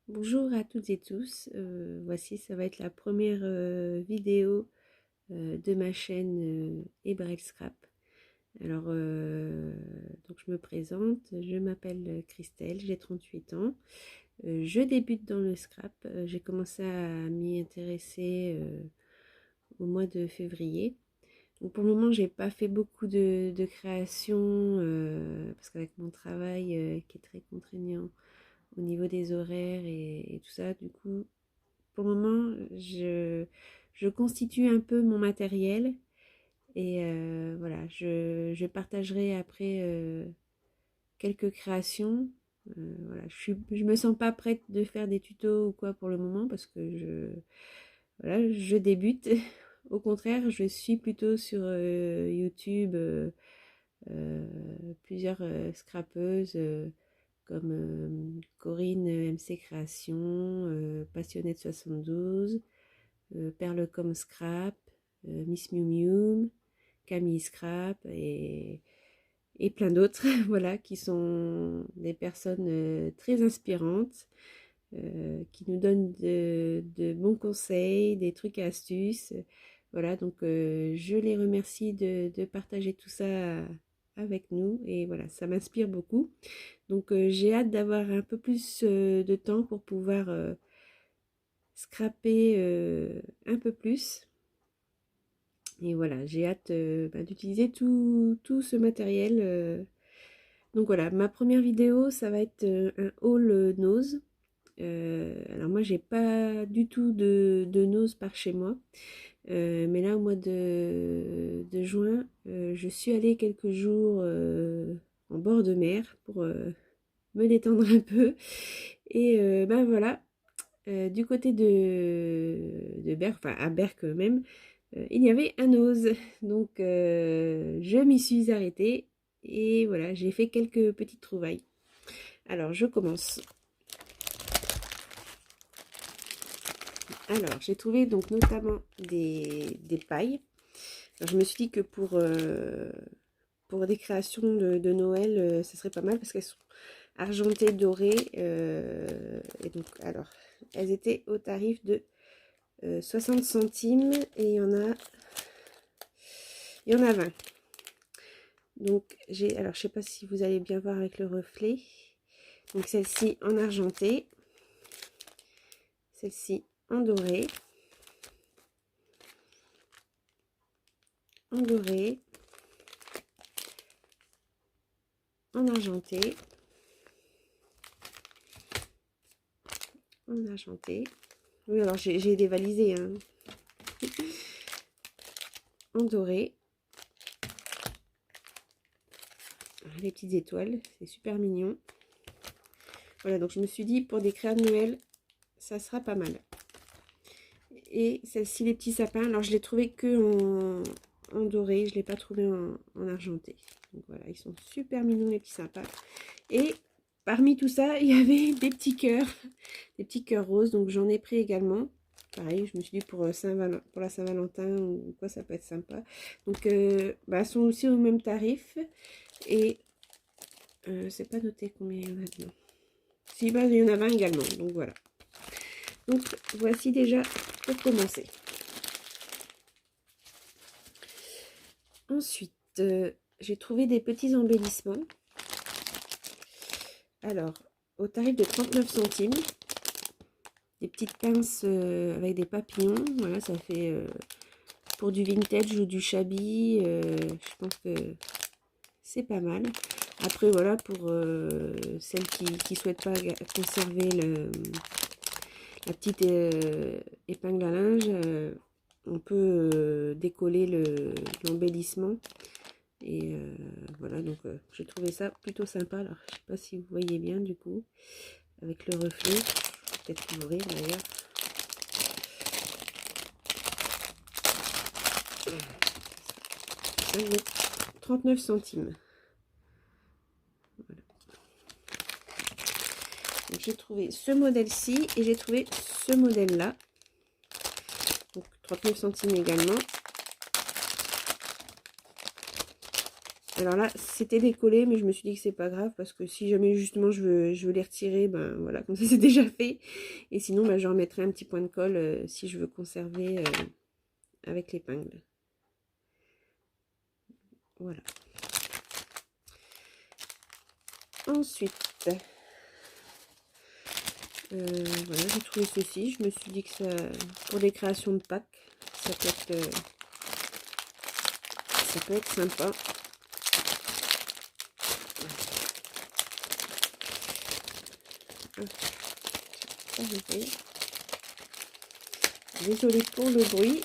Bonjour à toutes et tous, voici ça va être la première vidéo de ma chaîne Hebrel Scrap. Alors donc je me présente, je m'appelle Christelle, j'ai 38 ans, je débute dans le scrap, j'ai commencé à m'y intéresser au mois de février. Donc pour le moment j'ai pas fait beaucoup de créations parce qu'avec mon travail qui est très contraignant au niveau des horaires et tout ça, du coup pour le moment, je constitue un peu mon matériel et voilà, je partagerai après quelques créations. Voilà, je me sens pas prête de faire des tutos ou quoi pour le moment parce que voilà, je débute. Au contraire, je suis plutôt sur YouTube euh, plusieurs scrapeuses comme Corinne MC Création, Passionnée de 72. Perle comme Scrap, Miss Miu Miu, Camille Scrap et plein d'autres voilà, qui sont des personnes très inspirantes, qui nous donnent de bons conseils, des trucs et astuces. Voilà, donc je les remercie de partager tout ça avec nous et voilà, ça m'inspire beaucoup. Donc j'ai hâte d'avoir un peu plus de temps pour pouvoir scraper un peu plus. Et voilà, j'ai hâte d'utiliser tout ce matériel. Donc voilà, ma première vidéo, ça va être un haul nose. Alors moi, j'ai pas du tout de nose par chez moi. Mais là, au mois de juin, je suis allée quelques jours en bord de mer pour me détendre un peu. Et ben voilà, du côté de Berck, enfin à Berck même, il y avait un ose. Donc je m'y suis arrêtée et voilà, j'ai fait quelques petites trouvailles. Alors je commence. Alors j'ai trouvé donc notamment des pailles. Alors, je me suis dit que pour des créations de Noël, ça serait pas mal parce qu'elles sont argentées, dorées. Et donc alors, elles étaient au tarif de 60 centimes et il y en a 20. Donc alors je sais pas si vous allez bien voir avec le reflet. Donc celle-ci en argenté, celle-ci en doré, en doré, en argenté, en argenté. Oui, alors j'ai dévalisé, hein. En doré. Les petites étoiles, c'est super mignon. Voilà, donc je me suis dit pour des créas de Noël, ça sera pas mal. Et celle-ci, les petits sapins, alors je l'ai trouvé que en doré, je ne l'ai pas trouvé en argenté. Donc voilà, ils sont super mignons les petits sapins. Et parmi tout ça, il y avait des petits cœurs roses, donc j'en ai pris également. Pareil, je me suis dit pour la Saint-Valentin ou quoi, ça peut être sympa. Donc, elles sont aussi au même tarif. Et c'est pas noté combien il y en a dedans. Si, il y en a 20 également, donc voilà. Donc voici déjà pour commencer. Ensuite, j'ai trouvé des petits embellissements. Alors, au tarif de 39 centimes, des petites pinces avec des papillons. Voilà, ça fait pour du vintage ou du shabby. Je pense que c'est pas mal. Après, voilà, pour celles qui ne souhaitent pas conserver la petite épingle à linge, on peut décoller l'embellissement. Et voilà, donc j'ai trouvé ça plutôt sympa. Alors, je sais pas si vous voyez bien du coup, avec le reflet. Peut-être l'ouvrir d'ailleurs. 39 centimes. Voilà. J'ai trouvé ce modèle-ci et j'ai trouvé ce modèle-là. Donc 39 centimes également. Alors là, c'était décollé, mais je me suis dit que c'est pas grave parce que si jamais justement je veux les retirer, ben voilà, comme ça c'est déjà fait. Et sinon, ben, je remettrai un petit point de colle si je veux conserver avec l'épingle. Voilà. Ensuite, voilà, j'ai trouvé ceci. Je me suis dit que ça, pour des créations de Pâques, ça peut être sympa. Désolée pour le bruit.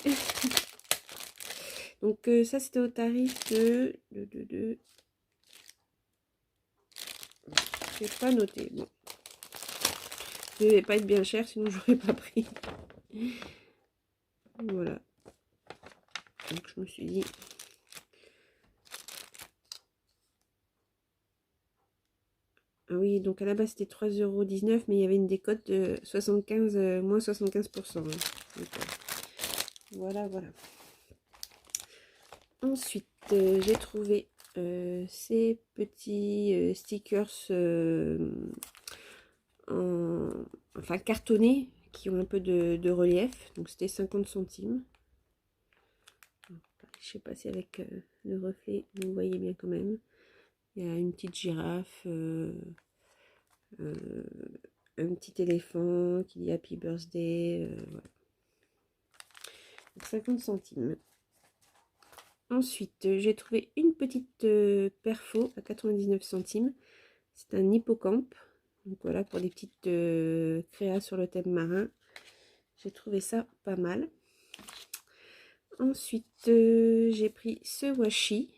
Donc ça c'était au tarif de j'ai pas noté. Bon, ça devait pas être bien cher, sinon j'aurais pas pris. Voilà. Donc je me suis dit. Ah oui, donc à la base c'était 3,19 €, mais il y avait une décote de 75, moins 75%. Hein. Voilà, voilà. Ensuite, j'ai trouvé ces petits stickers enfin cartonnés qui ont un peu de relief. Donc c'était 50 centimes. Je sais pas si avec le reflet vous voyez bien quand même. Il y a une petite girafe, un petit éléphant qui dit Happy Birthday. Voilà. Donc 50 centimes. Ensuite, j'ai trouvé une petite perfo à 99 centimes. C'est un hippocampe. Donc voilà, pour des petites créas sur le thème marin. J'ai trouvé ça pas mal. Ensuite, j'ai pris ce washi.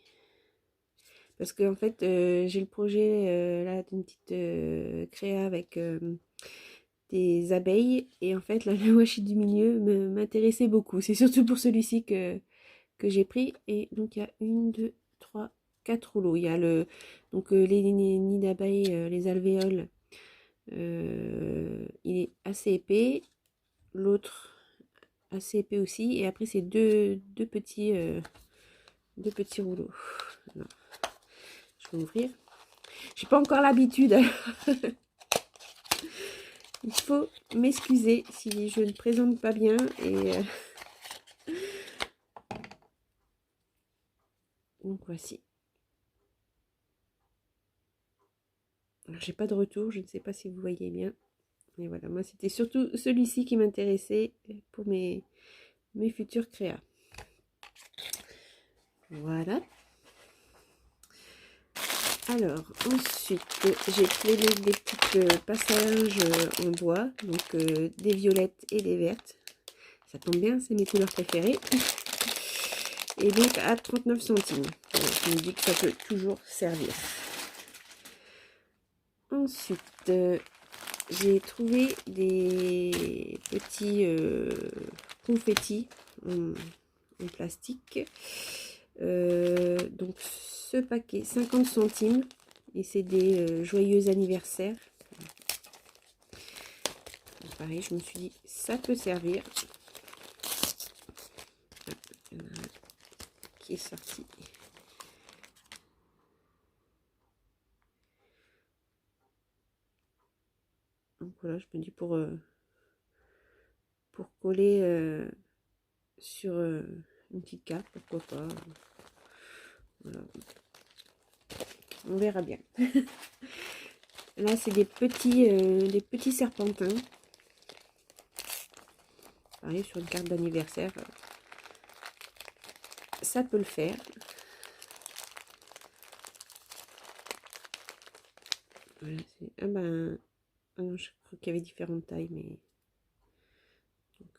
Parce que en fait, j'ai le projet là d'une petite créa avec des abeilles. Et en fait, là, le washi du milieu m'intéressait beaucoup. C'est surtout pour celui-ci que j'ai pris. Et donc, il y a 1, 2, 3, 4 rouleaux. Il y a donc, les nids d'abeilles, les alvéoles. Il est assez épais. L'autre assez épais aussi. Et après, c'est deux petits rouleaux. Alors, je vais ouvrir. J'ai pas encore l'habitude. Il faut m'excuser si je ne présente pas bien. Et donc voici. Alors j'ai pas de retour, je ne sais pas si vous voyez bien. Et voilà, moi c'était surtout celui-ci qui m'intéressait pour mes futurs créas. Voilà. Alors ensuite j'ai trouvé des petits passages en bois, donc des violettes et des vertes. Ça tombe bien, c'est mes couleurs préférées. Et donc à 39 centimes. Voilà, je me dis que ça peut toujours servir. Ensuite, j'ai trouvé des petits confettis en plastique. Donc ce paquet 50 centimes et c'est des joyeux anniversaires. Donc, pareil, je me suis dit ça peut servir. Il y en a un qui est sorti. Donc voilà, je me dis pour coller sur une petite carte, pourquoi pas. Voilà. On verra bien. Là, c'est des petits serpentins. Pareil, sur une carte d'anniversaire, ça peut le faire. Voilà, ah ben, ah non, je crois qu'il y avait différentes tailles, mais donc,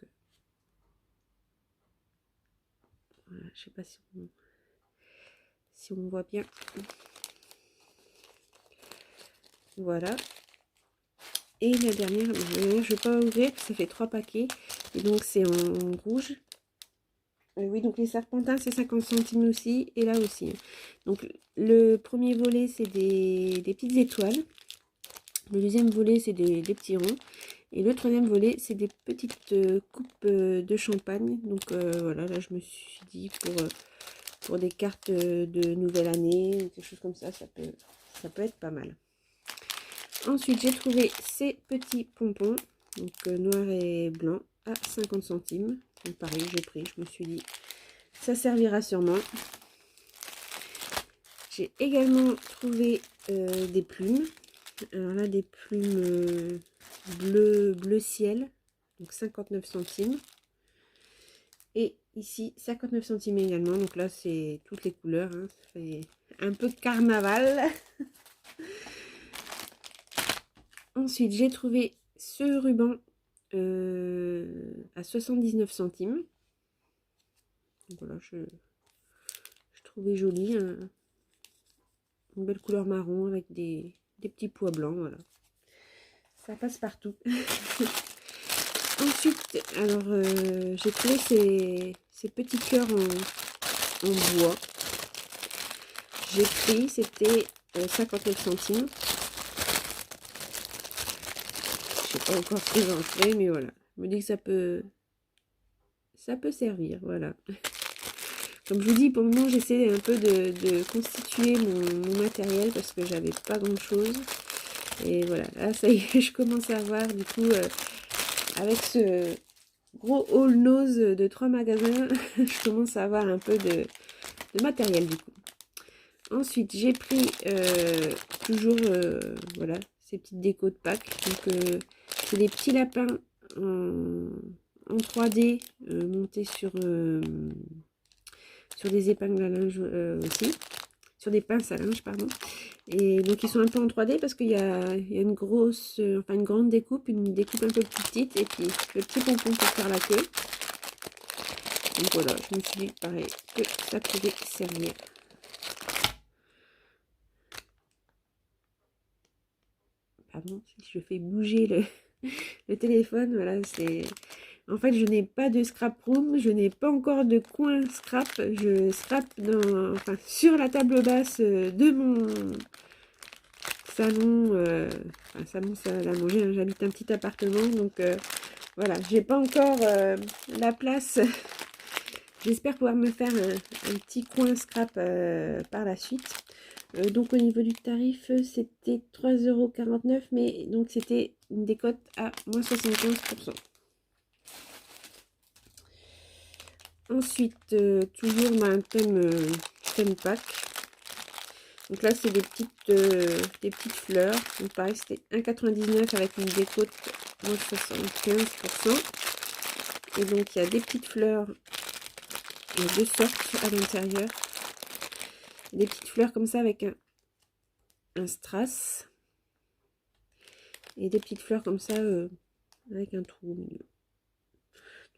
voilà, je sais pas si on voit bien. Voilà. Et la dernière, je ne vais pas ouvrir, ça fait 3 paquets. Et donc c'est en rouge. Oui, donc les serpentins, c'est 50 centimes aussi. Et là aussi. Donc le premier volet, c'est des petites étoiles. Le deuxième volet, c'est des petits ronds. Et le troisième volet, c'est des petites coupes de champagne. Donc voilà, là je me suis dit pour des cartes de nouvelle année ou quelque chose comme ça, ça peut être pas mal. Ensuite, j'ai trouvé ces petits pompons, donc noir et blanc, à 50 centimes. Donc pareil, j'ai pris, je me suis dit, ça servira sûrement. J'ai également trouvé des plumes. Alors là, des plumes bleu ciel, donc 59 centimes. Et ici, 59 centimes également. Donc là, c'est toutes les couleurs. Hein. Ça fait un peu carnaval. Ensuite, j'ai trouvé ce ruban à 79 centimes. Donc voilà, je trouvais joli. Hein. Une belle couleur marron avec des petits pois blancs. Voilà. Ça passe partout. Ensuite, alors j'ai trouvé ces petits cœurs en bois. J'ai pris, c'était 59 centimes. Je n'ai pas encore présenté, mais voilà. Je me dis que ça peut servir, voilà. Comme je vous dis, pour le moment, j'essaie un peu de constituer mon matériel parce que j'avais pas grand chose. Et voilà, là, ça y est, je commence à voir, du coup, avec ce gros haul nose de 3 magasins, je commence à avoir un peu de matériel, du coup. Ensuite, j'ai pris toujours, voilà, ces petites décos de Pâques. Donc, c'est des petits lapins en 3D montés sur des épingles à linge aussi, sur des pinces à linge, pardon. Et donc ils sont un peu en 3D parce qu'il y a une grosse, enfin une grande découpe, une découpe un peu plus petite, et puis le petit pompon pour faire la queue. Donc voilà, je me suis dit pareil que ça pouvait servir. Pardon, si je fais bouger le téléphone, voilà, c'est... En fait, je n'ai pas de scrap room, je n'ai pas encore de coin scrap. Je scrap sur la table basse de mon salon, salon, salle à manger. Hein, j'habite un petit appartement, donc voilà, j'ai pas encore la place. J'espère pouvoir me faire un petit coin scrap par la suite. Donc au niveau du tarif, c'était 3,49 €, mais donc c'était une décote à moins 75%. Ensuite, toujours un thème Pâques. Donc là, c'est des petites fleurs. Donc pareil, c'était 1,99 € avec une décote moins 75%. Et donc, il y a des petites fleurs de sorte à l'intérieur. Des petites fleurs comme ça avec un strass. Et des petites fleurs comme ça avec un trou au milieu.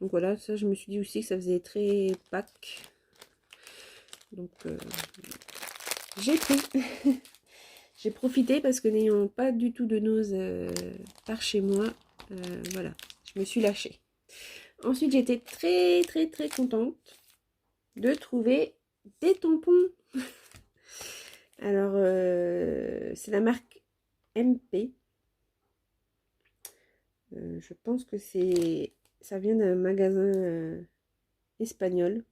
Donc voilà, ça je me suis dit aussi que ça faisait très Pâques. Donc j'ai pris. J'ai profité parce que n'ayant pas du tout de nose par chez moi, voilà, je me suis lâchée. Ensuite, j'étais très très très contente de trouver des tampons. Alors, c'est la marque MP. Je pense que ça vient d'un magasin espagnol.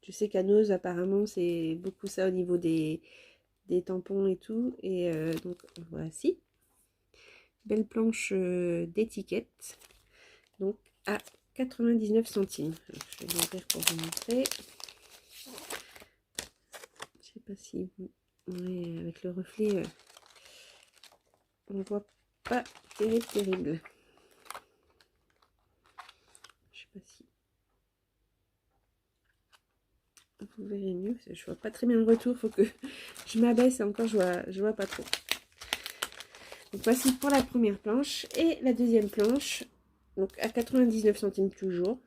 Je sais qu'à Nose, apparemment, c'est beaucoup ça au niveau des tampons et tout. Et donc, voici. Belle planche d'étiquette. Donc, à 99 centimes. Alors, je vais l'ouvrir pour vous montrer. Je sais pas si vous... Ouais, avec le reflet, on voit pas terrible. Je sais pas si vous verrez mieux. Je vois pas très bien le retour. Faut que je m'abaisse. Encore, je vois pas trop. Donc voici pour la première planche et la deuxième planche. Donc à 99 centimes toujours.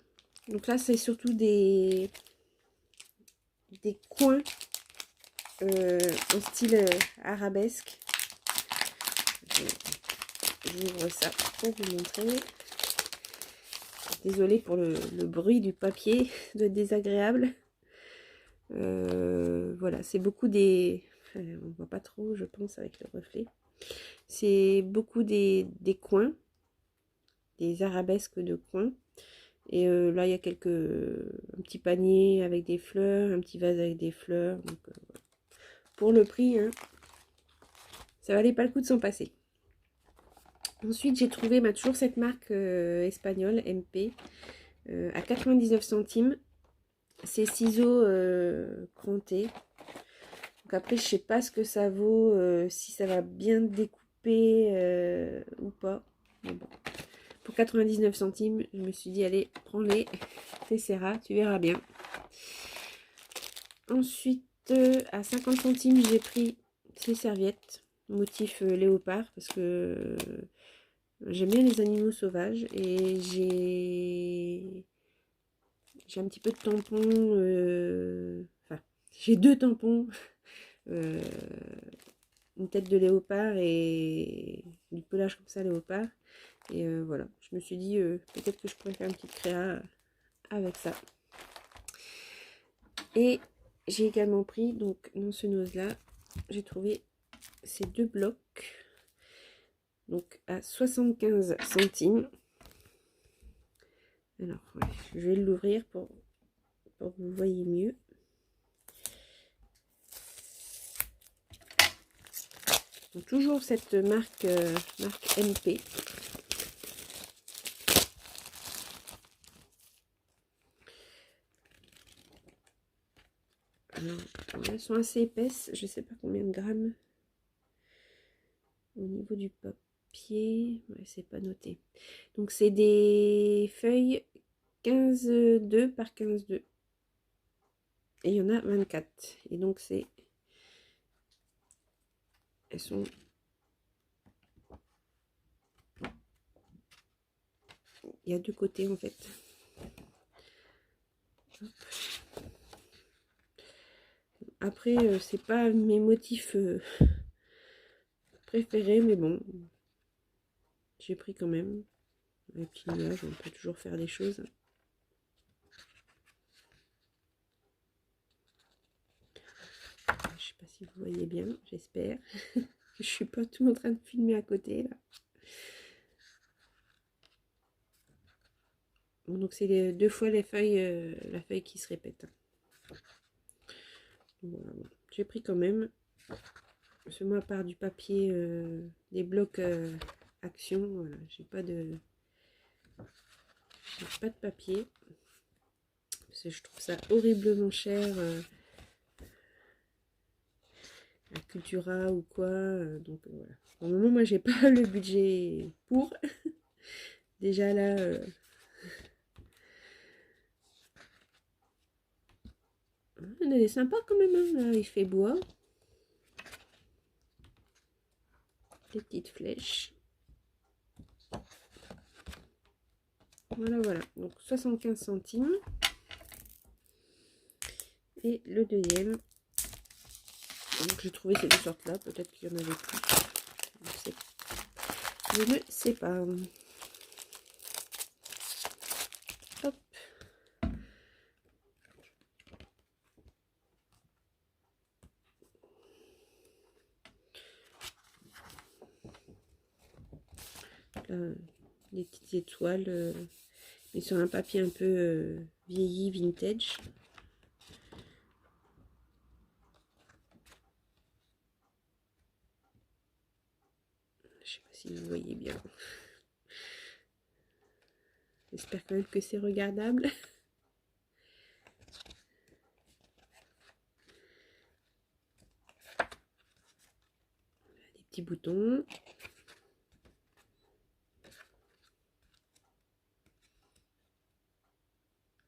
Donc là, c'est surtout des coins en style arabesque. J'ouvre ça pour vous montrer. Désolée pour le bruit du papier, de désagréable. Voilà, c'est beaucoup des... on voit pas trop, je pense, avec le reflet. C'est beaucoup des coins, des arabesques de coins. Et là, il y a un petit panier avec des fleurs, un petit vase avec des fleurs. Donc, pour le prix, hein, ça valait pas le coup de s'en passer. Ensuite, j'ai trouvé toujours cette marque espagnole, MP, à 99 centimes. Ces ciseaux crantés. Donc après, je sais pas ce que ça vaut, si ça va bien découper ou pas. Mais bon. Pour 99 centimes, je me suis dit, allez, prends-les, t'essaieras, tu verras bien. Ensuite, à 50 centimes, j'ai pris ces serviettes, motif léopard, parce que j'aime bien les animaux sauvages. Et j'ai un petit peu de tampons, enfin, j'ai 2 tampons, une tête de léopard et du pelage comme ça, léopard. Et voilà, je me suis dit, peut-être que je pourrais faire une petite créa avec ça. Et j'ai également pris, donc dans ce nose-là, j'ai trouvé ces 2 blocs, donc à 75 centimes. Alors, ouais, je vais l'ouvrir pour que vous voyez mieux. Donc, toujours cette marque MP. Alors, elles sont assez épaisses, je ne sais pas combien de grammes. Au niveau du papier, ouais, c'est pas noté. Donc c'est des feuilles 15,2 par 15,2. Et il y en a 24. Et donc c'est... Elles sont... Il y a 2 côtés en fait. Hop. Après, c'est pas mes motifs préférés, mais bon, j'ai pris quand même. Un petit nuage, on peut toujours faire des choses. Je sais pas si vous voyez bien, j'espère. Je suis pas tout en train de filmer à côté là. Bon, donc c'est 2 fois les feuilles, la feuille qui se répète. Voilà, bon. J'ai pris quand même. Parce que moi, à part du papier, des blocs action, voilà, j'ai pas de papier. Parce que je trouve ça horriblement cher. À Cultura ou quoi. Donc voilà. Pour le moment, moi, j'ai pas le budget pour. Déjà là. Elle est sympa quand même. Hein, là, il fait bois. Des petites flèches. Voilà, voilà. Donc 75 centimes. Et le deuxième. Donc j'ai trouvé ces 2 sortes là. Peut-être qu'il y en avait plus. Je ne sais pas. Hop. Là, des petites étoiles. Mais sur un papier un peu vieilli, vintage. Je sais pas si vous voyez bien. J'espère quand même que c'est regardable. Des petits boutons.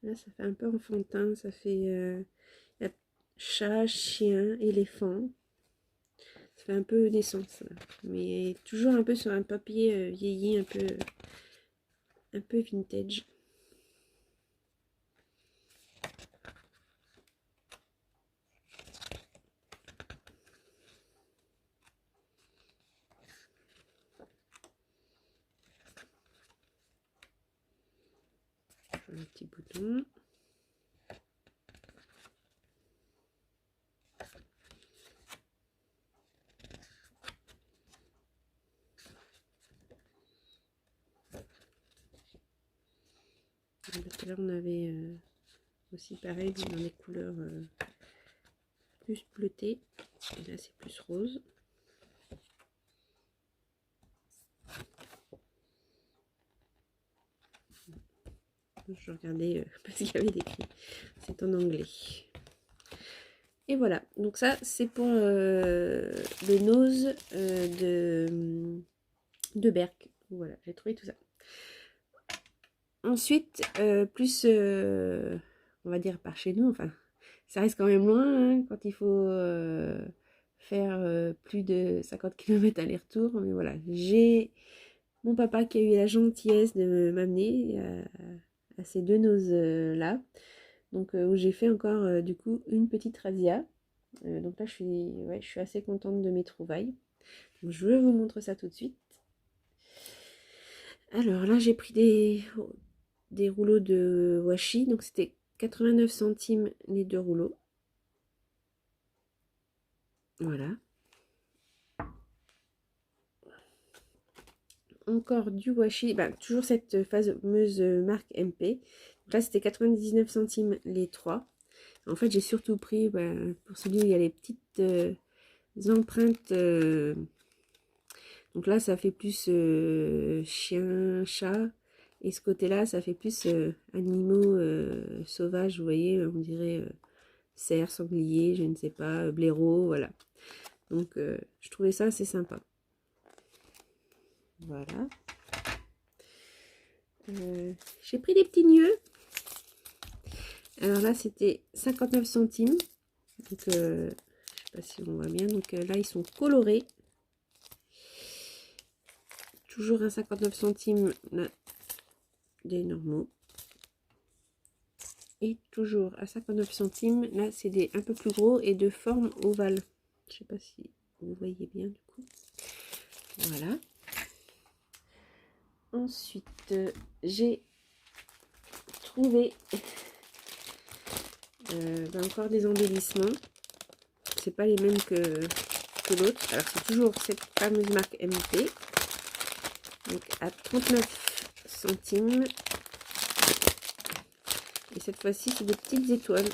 Là, ça fait un peu enfantin. Ça fait chat, chien, éléphant. Ça fait un peu naissance. Là. Mais toujours un peu sur un papier vieilli, un peu vintage. Un petit bouton. Parce que là, on avait aussi pareil dans les couleurs plus bleutées. Et là, c'est plus rose. Je regardais parce qu'il y avait écrit. C'est en anglais. Et voilà. Donc ça, c'est pour le nose de Berck. Voilà, j'ai trouvé tout ça. Ensuite, plus, on va dire par chez nous, enfin, ça reste quand même loin hein, quand il faut faire plus de 50 km aller-retour. Mais voilà, j'ai mon papa qui a eu la gentillesse de m'amener à ces deux noses-là. Donc, où j'ai fait encore du coup une petite razzia. Donc là, je suis assez contente de mes trouvailles. Donc, je vous montre ça tout de suite. Alors là, j'ai pris des rouleaux de washi. Donc c'était 89 centimes les deux rouleaux. Voilà. Encore du washi. Bah, toujours cette fameuse marque MP. Donc là, c'était 99 centimes les trois. En fait, j'ai surtout pris pour celui où il y a les petites empreintes. Donc là, ça fait plus chien, chat. Et ce côté-là, ça fait plus animaux sauvages. Vous voyez, on dirait cerf, sanglier, je ne sais pas, blaireau, voilà. Donc, je trouvais ça assez sympa. Voilà. J'ai pris des petits nœuds. Alors là, c'était 59 centimes. Donc, je ne sais pas si on voit bien. Donc là, ils sont colorés. Toujours à 59 centimes, là, des normaux. Et toujours à 59 centimes, là, c'est des un peu plus gros et de forme ovale. Je ne sais pas si vous voyez bien du coup. Voilà. Ensuite, j'ai trouvé encore des embellissements. C'est pas les mêmes que l'autre. Alors c'est toujours cette fameuse marque MP. Donc à 39 centimes. Et cette fois-ci, c'est des petites étoiles.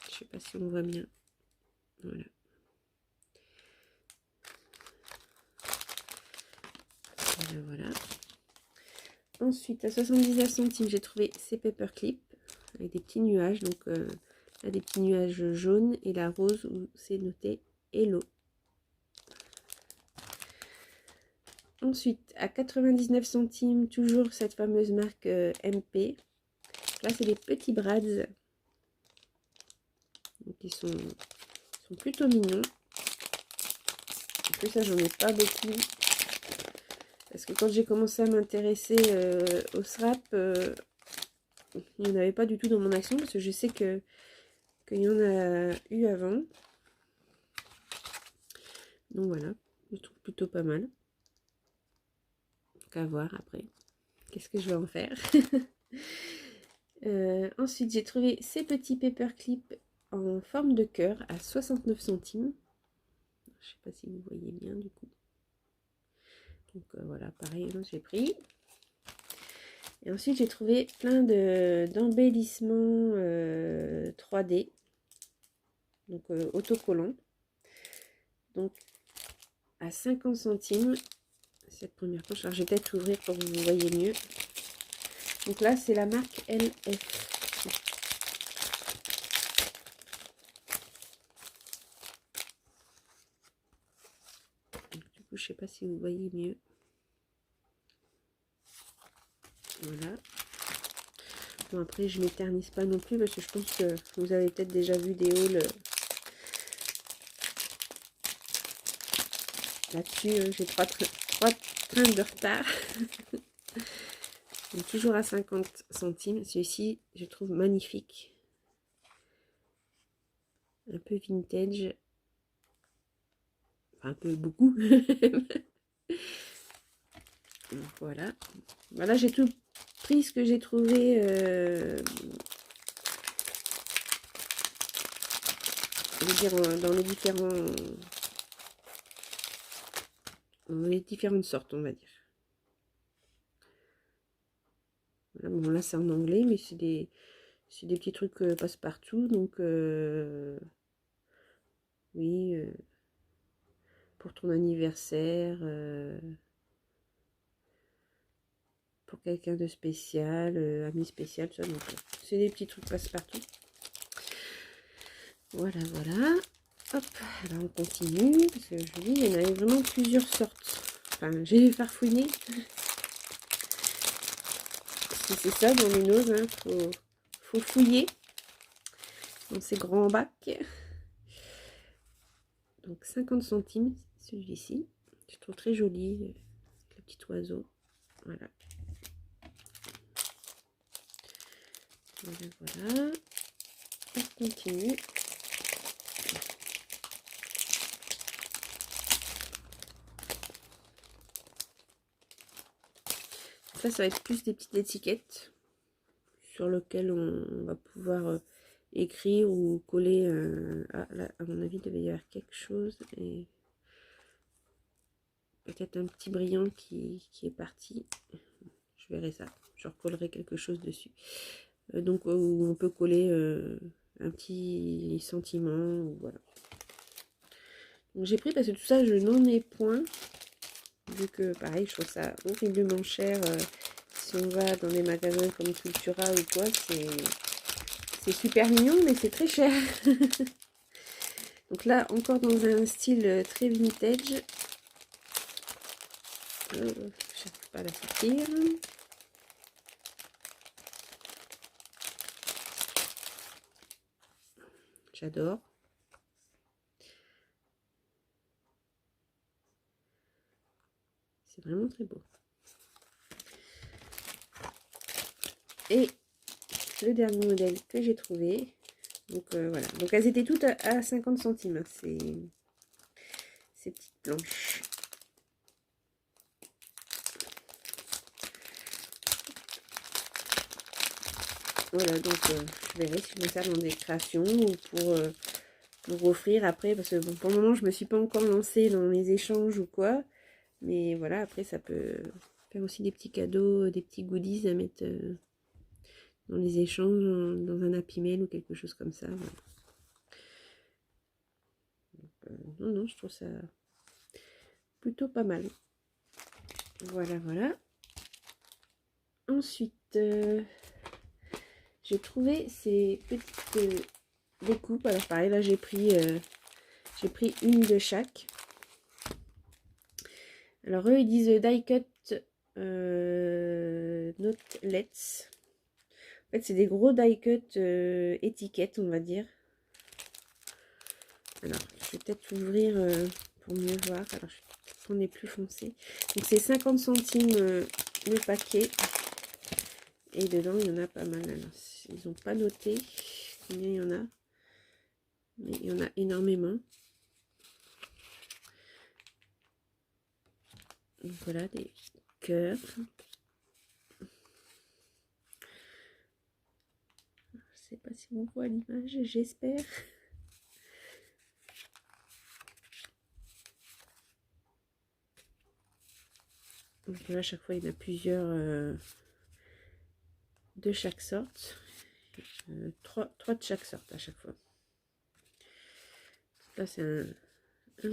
Je sais pas si on voit bien. Voilà. Voilà. Ensuite, à 79 centimes, j'ai trouvé ces paperclips avec des petits nuages. Donc, là, des petits nuages jaunes et la rose où c'est noté Hello. Ensuite, à 99 centimes, toujours cette fameuse marque MP. Là, c'est des petits brads. Donc, ils sont plutôt mignons. En plus, ça, j'en ai pas beaucoup. Parce que quand j'ai commencé à m'intéresser au SRAP, il n'y en avait pas du tout dans mon action. Parce que je sais qu'il y en a eu avant. Donc voilà, je trouve plutôt pas mal. Donc à voir après. Qu'est-ce que je vais en faire? Ensuite, j'ai trouvé ces petits paperclips en forme de cœur à 69 centimes. Je sais pas si vous voyez bien du coup. Donc voilà, pareil, hein, j'ai pris. Et ensuite, j'ai trouvé plein d'embellissements 3D. Donc autocollants. Donc à 50 centimes. Cette première poche. Alors je vais peut-être ouvrir pour que vous voyez mieux. Donc là, c'est la marque LF. Donc, du coup, je sais pas si vous voyez mieux. Voilà. Bon, après, je m'éternise pas non plus parce que je pense que vous avez peut-être déjà vu des hauls là-dessus. J'ai trois trains de retard. Donc, toujours à 50 centimes. Celui-ci, je trouve magnifique. Un peu vintage. Enfin, un peu beaucoup. Donc, voilà. Voilà, j'ai tout pris ce que j'ai trouvé je veux dire dans les différentes sortes, on va dire. Voilà, bon, là c'est en anglais, mais c'est des petits trucs passe-partout. Donc, oui, pour ton anniversaire, pour quelqu'un de spécial, ami spécial, ça. Donc, c'est des petits trucs passe-partout. Voilà, voilà. Hop, alors on continue, parce que je vous dis, il y en avait vraiment plusieurs sortes. Enfin, j'ai farfouillé. Si c'est ça dans les noses, hein, faut fouiller dans ces grands bacs. Donc 50 centimes, celui-ci. Je trouve très joli, le petit oiseau. Voilà. Voilà, voilà. On continue. Ça va être plus des petites étiquettes sur lesquelles on va pouvoir écrire ou coller. Ah, là, à mon avis, il devait y avoir quelque chose. Et peut-être un petit brillant qui est parti. Je verrai ça. Je recollerai quelque chose dessus. Donc, où on peut coller un petit sentiment. Voilà. Donc, j'ai pris parce que tout ça, je n'en ai point. Vu que, pareil, je trouve ça horriblement cher. Si on va dans des magasins comme Cultura ou quoi, c'est super mignon, mais c'est très cher. Donc là, encore dans un style très vintage. Je n'arrive pas à la sortir. J'adore. C'est vraiment très beau. Et le dernier modèle que j'ai trouvé. Donc voilà. Donc elles étaient toutes à 50 centimes. Hein, ces petites planches. Voilà, donc je verrai si je me sers dans des créations ou pour offrir après. Parce que bon, pour le moment, je me suis pas encore lancée dans les échanges ou quoi. Mais voilà, après, ça peut faire aussi des petits cadeaux, des petits goodies à mettre dans les échanges, dans un Happy Mail ou quelque chose comme ça. Voilà. Donc, non, non, je trouve ça plutôt pas mal. Voilà, voilà. Ensuite, j'ai trouvé ces petites découpes. Alors pareil, là j'ai pris une de chaque. Alors eux ils disent die cut notelets. En fait c'est des gros die cut étiquettes on va dire. Alors je vais peut-être ouvrir pour mieux voir. Alors je vais prendre les plus foncés. Donc c'est 50 centimes le paquet. Et dedans il y en a pas mal. Alors, ils n'ont pas noté combien il y en a. Mais il y en a énormément. Donc voilà, des cœurs. Je ne sais pas si on voit l'image, j'espère. Donc là, à chaque fois, il y en a plusieurs de chaque sorte. Trois de chaque sorte à chaque fois. Là, c'est un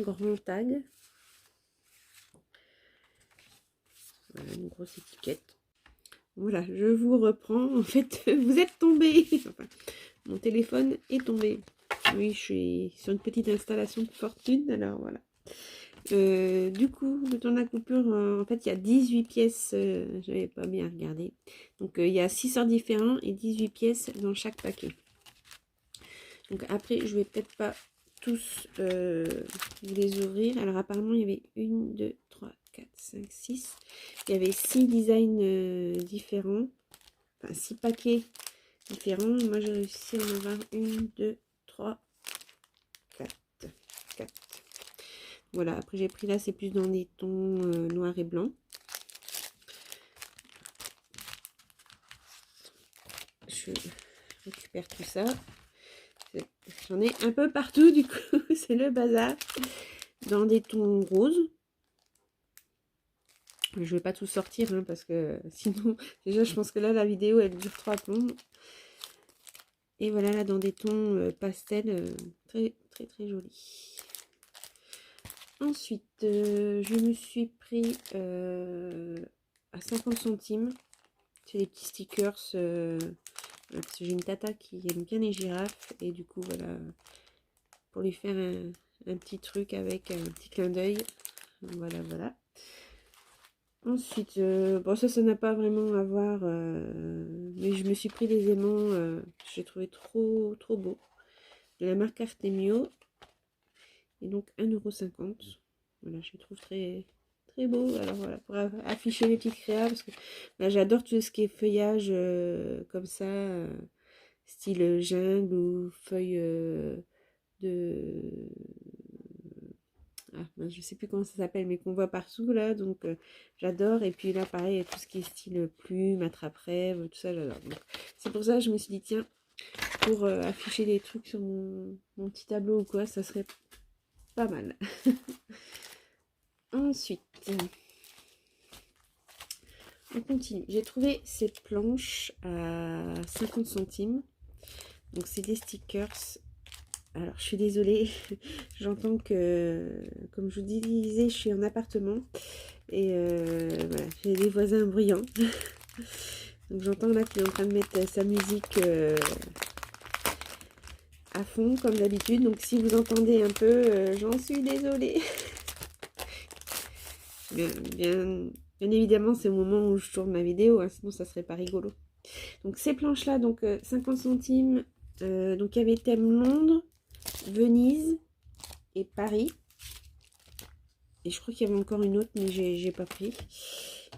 grand tag. Voilà, une grosse étiquette. Voilà, je vous reprends. En fait, vous êtes tombé. Enfin, mon téléphone est tombé. Oui, je suis sur une petite installation de fortune. Alors, voilà. Du coup, le temps de la coupure, en fait, il y a 18 pièces. J'avais pas bien regardé. Donc, il y a 6 sortes différents et 18 pièces dans chaque paquet. Donc, après, je vais peut-être pas tous les ouvrir. Alors, apparemment, il y avait 1, 2, 3, 4, 5, 6. Il y avait 6 designs différents. Enfin, 6 paquets différents. Moi, j'ai réussi à en avoir 1, 2, 3, 4. Voilà, après j'ai pris là, c'est plus dans des tons noirs et blancs. Je récupère tout ça. J'en ai un peu partout, du coup, c'est le bazar. Dans des tons roses. Je vais pas tout sortir hein, parce que sinon, déjà je pense que là la vidéo elle dure 3 plombs. Et voilà là dans des tons pastel très très très jolis. Ensuite, je me suis pris à 50 centimes. C'est des petits stickers. Parce que j'ai une tata qui aime bien les girafes. Et du coup, voilà, pour lui faire un petit truc avec un petit clin d'œil. Voilà, voilà. Ensuite, bon ça n'a pas vraiment à voir. Mais je me suis pris des aimants. J'ai trouvé trop beau. De la marque Artemio. Et donc 1,50 €. Voilà, je les trouve très beau. Alors voilà, pour afficher mes petites créas, parce que bah, j'adore tout ce qui est feuillage comme ça, style jungle ou feuilles de... Ah, je sais plus comment ça s'appelle, mais qu'on voit partout là, donc j'adore. Et puis là, pareil, tout ce qui est style plume, attrape-rêve, tout ça, j'adore. C'est pour ça que je me suis dit, tiens, pour afficher des trucs sur mon petit tableau ou quoi, ça serait pas mal. Ensuite, on continue. J'ai trouvé ces planches à 50 centimes. Donc, c'est des stickers. Alors, je suis désolée. J'entends que, comme je vous disais, je suis en appartement. Et voilà, j'ai des voisins bruyants. Donc, j'entends là qu'il est en train de mettre sa musique à fond, comme d'habitude. Donc, si vous entendez un peu, j'en suis désolée. Bien évidemment, c'est au moment où je tourne ma vidéo, hein, sinon ça serait pas rigolo. Donc ces planches-là, donc 50 centimes. Donc il y avait thème Londres, Venise et Paris. Et je crois qu'il y avait encore une autre, mais j'ai pas pris.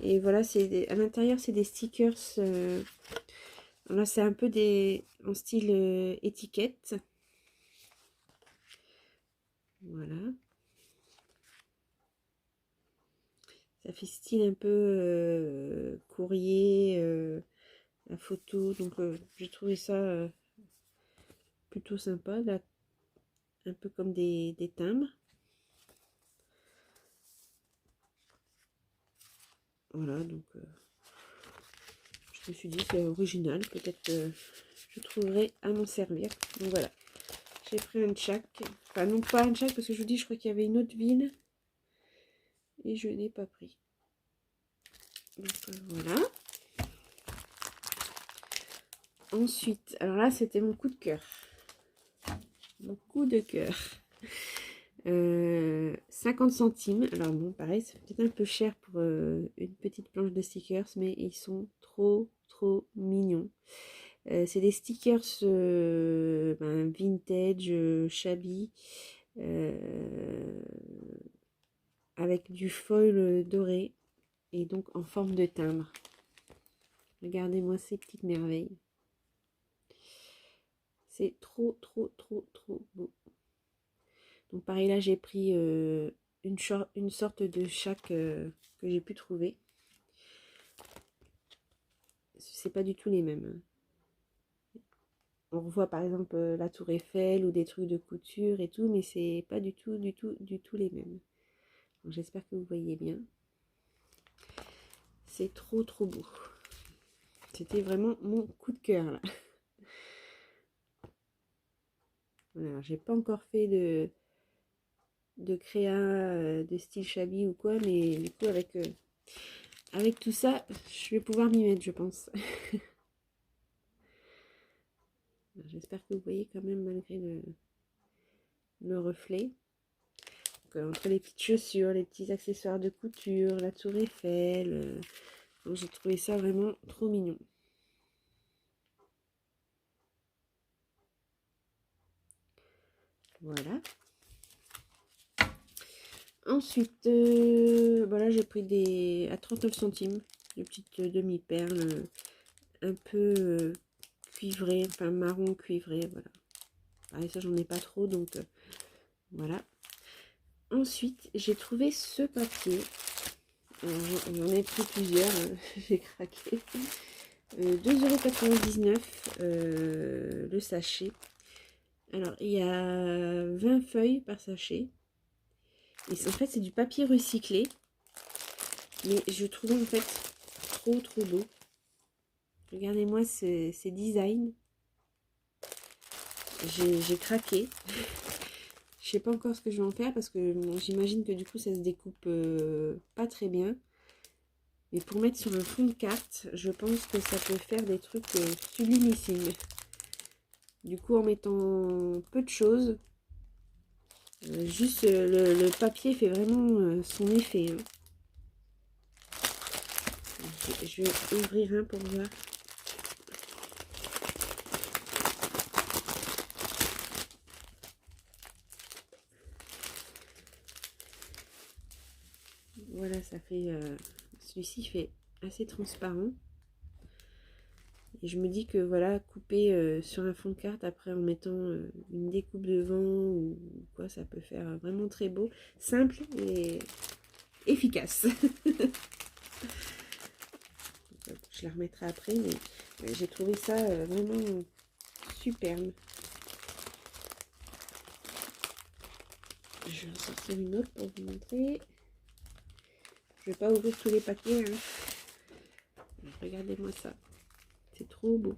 Et voilà, à l'intérieur, c'est des stickers. Là, c'est un peu en style étiquette. Voilà. Ça fait style un peu courrier, la photo. Donc j'ai trouvé ça plutôt sympa, là, un peu comme des timbres. Voilà, donc je me suis dit c'est original, peut-être que je trouverai à m'en servir. Donc voilà, j'ai pris un tchac, enfin non pas un tchac parce que je vous dis je crois qu'il y avait une autre ville et je n'ai pas pris. Donc voilà. Ensuite, alors là c'était mon coup de cœur. Mon coup de cœur. 50 centimes. Alors bon, pareil, c'est peut-être un peu cher pour une petite planche de stickers, mais ils sont trop mignons. C'est des stickers vintage, shabby, avec du foil doré et donc en forme de timbre. Regardez-moi ces petites merveilles. C'est trop beau. Donc pareil, là j'ai pris une sorte de chac que j'ai pu trouver. C'est pas du tout les mêmes. On revoit par exemple la tour Eiffel ou des trucs de couture et tout, mais c'est pas du tout les mêmes. J'espère que vous voyez bien. C'est trop beau. C'était vraiment mon coup de cœur là. Voilà, j'ai pas encore fait de créa de style shabby ou quoi, mais du coup avec tout ça, je vais pouvoir m'y mettre, je pense. J'espère que vous voyez quand même malgré le reflet. Donc, entre les petites chaussures, les petits accessoires de couture, la tour Eiffel, j'ai trouvé ça vraiment trop mignon. Voilà. Ensuite, voilà, j'ai pris à 39 centimes, de petites demi-perles, un peu cuivrées, enfin marron cuivré, voilà. Pareil, ça j'en ai pas trop, donc voilà. Ensuite, j'ai trouvé ce papier. J'en ai pris plusieurs, j'ai craqué. 2,99 € le sachet. Alors, il y a 20 feuilles par sachet. Et en fait, c'est du papier recyclé. Mais je trouve en fait trop beau. Regardez-moi ces designs. J'ai craqué. Je sais pas encore ce que je vais en faire parce que bon, j'imagine que du coup ça se découpe pas très bien. Mais pour mettre sur un fond de carte, je pense que ça peut faire des trucs sublimissimes. Du coup, en mettant peu de choses, juste le papier fait vraiment son effet. Hein. Je vais ouvrir un pour voir. Voilà, ça fait... celui-ci fait assez transparent. Et je me dis que voilà, couper sur un fond de carte après en mettant une découpe devant ou quoi, ça peut faire vraiment très beau, simple et efficace. Je la remettrai après, mais j'ai trouvé ça vraiment superbe. Je vais en sortir une autre pour vous montrer. Je vais pas ouvrir tous les paquets. Hein. Regardez-moi ça. C'est trop beau.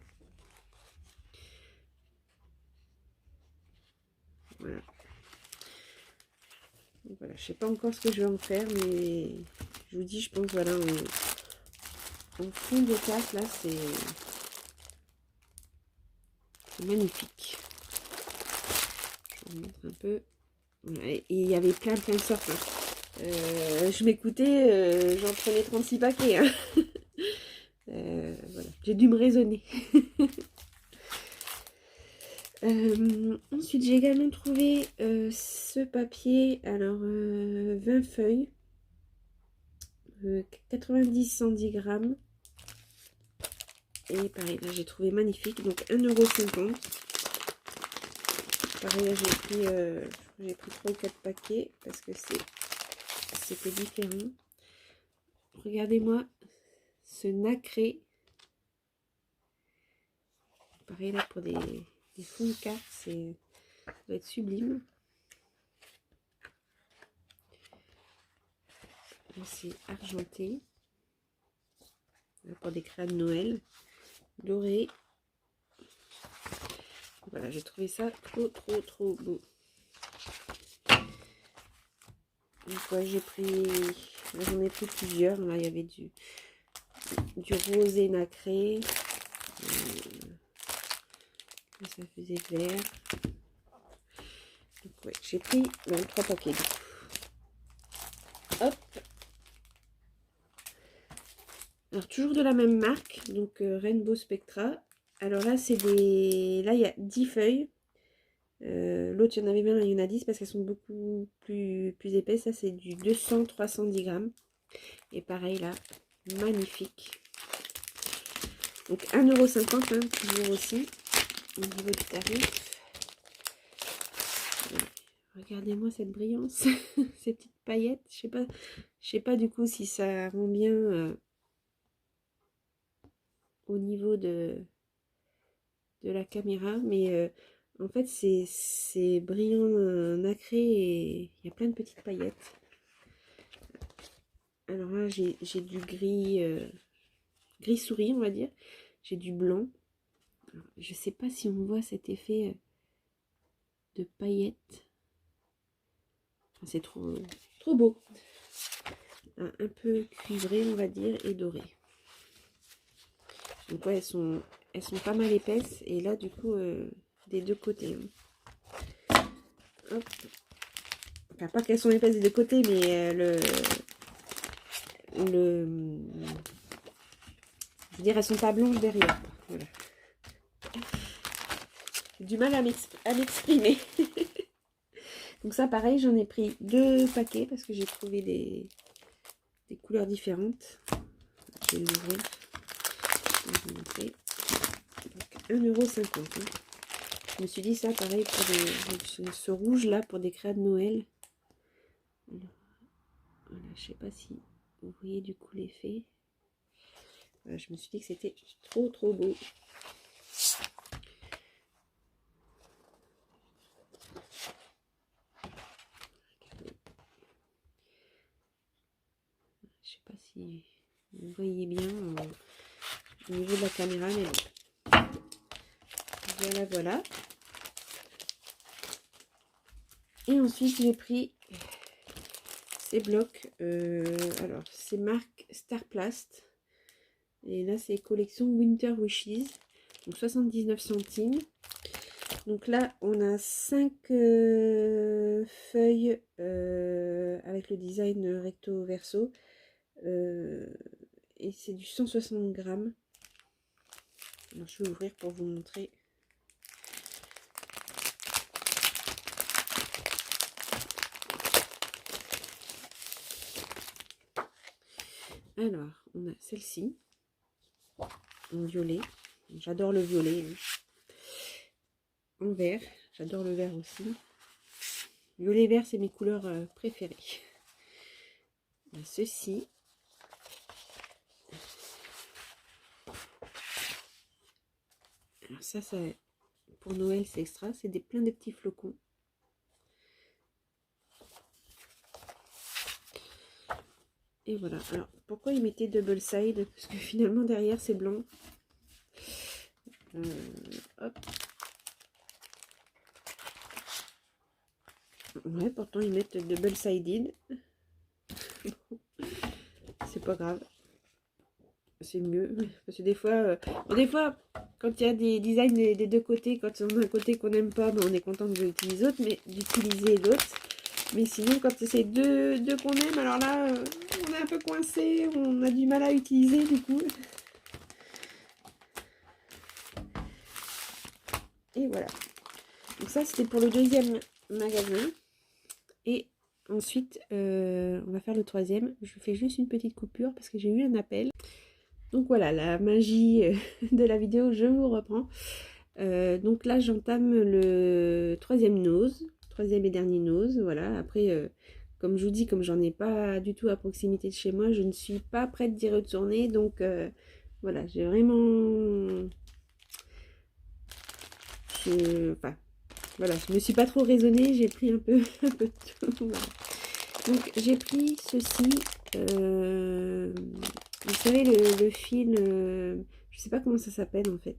Voilà. Donc voilà, je sais pas encore ce que je vais en faire, mais je vous dis, je pense, voilà, en fond de carte, là, c'est magnifique. Je vous montre un peu. Voilà. Et il y avait plein de sortes. Hein. Je m'écoutais, j'en prenais 36 paquets. Hein. Voilà, j'ai dû me raisonner. Ensuite, j'ai également trouvé ce papier, alors 20 feuilles, 90-110 grammes. Et pareil, là j'ai trouvé magnifique, donc 1,50 €. Pareil, là j'ai pris 3 ou 4 paquets parce que c'était différent. Regardez-moi ce nacré. Pareil, là pour des fonds de cartes, ça doit être sublime. Là c'est argenté. Là, pour des crayons de Noël. Doré. Voilà, j'ai trouvé ça trop beau. Donc ouais, j'en ai pris plusieurs. Là, il y avait du rosé nacré. Ça faisait vert. Donc ouais, j'ai pris 3 paquets. Hop. Alors toujours de la même marque, donc Rainbow Spectra. Alors là, là il y a 10 feuilles. L'autre, il y en avait bien, il y en a 10 parce qu'elles sont beaucoup plus épaisses. Ça, c'est du 200-310 grammes. Et pareil, là, magnifique. Donc 1,50 €, hein, toujours aussi, au niveau du tarif. Regardez-moi cette brillance, ces petites paillettes. Je sais pas du coup si ça rend bien au niveau de la caméra, mais en fait c'est brillant nacré et il y a plein de petites paillettes. Alors là j'ai du gris souris, on va dire. J'ai du blanc. Alors, je sais pas si on voit cet effet de paillettes. Enfin, c'est trop beau. Un peu cuivré, on va dire, et doré. Donc ouais, elles sont pas mal épaisses. Et là, du coup, des deux côtés. Hein. Hop. Enfin, pas qu'elles sont épaisses des deux côtés, mais je veux dire, elles sont pas blanches derrière. Voilà. J'ai du mal à m'exprimer. Donc ça, pareil, j'en ai pris 2 paquets parce que j'ai trouvé des couleurs différentes. Je vais l'ouvrir. Donc 1,50 €. Hein. Je me suis dit ça, pareil, pour ce rouge-là, pour des crayons de Noël. Voilà, je sais pas si vous voyez du coup l'effet. Voilà, je me suis dit que c'était trop beau. Je sais pas si vous voyez bien au niveau de la caméra, mais bon. Voilà, voilà. Et ensuite, j'ai pris ces blocs. Alors, c'est marque Starplast. Et là, c'est collection Winter Wishes. Donc, 79 centimes. Donc là, on a 5 feuilles avec le design recto verso. Et c'est du 160 grammes. Alors, je vais ouvrir pour vous montrer. Alors, on a celle-ci, en violet. J'adore le violet. En vert, j'adore le vert aussi. Violet et vert, c'est mes couleurs préférées. On a ceci. Alors ça pour Noël, c'est extra. C'est plein de petits flocons. Et voilà. Alors, pourquoi ils mettaient double side? Parce que finalement, derrière, c'est blanc. Hop. Ouais, pourtant, ils mettent double sided. C'est pas grave. C'est mieux. Parce que des fois, quand il y a des designs des deux côtés, quand on a un côté qu'on n'aime pas, ben on est content d'utiliser l'autre. Mais sinon, quand c'est deux qu'on aime, alors là, on est un peu coincé, on a du mal à utiliser du coup. Et voilà. Donc ça, c'était pour le deuxième magasin. Et ensuite, on va faire le troisième. Je fais juste une petite coupure parce que j'ai eu un appel. Donc voilà, la magie de la vidéo, je vous reprends. Donc là, j'entame le troisième et dernier nose. Voilà, après, comme je vous dis, comme j'en ai pas du tout à proximité de chez moi, je ne suis pas prête d'y retourner. Donc voilà, j'ai vraiment... Enfin, voilà, je me suis pas trop raisonnée, j'ai pris un peu de tout. Voilà. Donc j'ai pris ceci. Vous savez, le fil, je sais pas comment ça s'appelle en fait.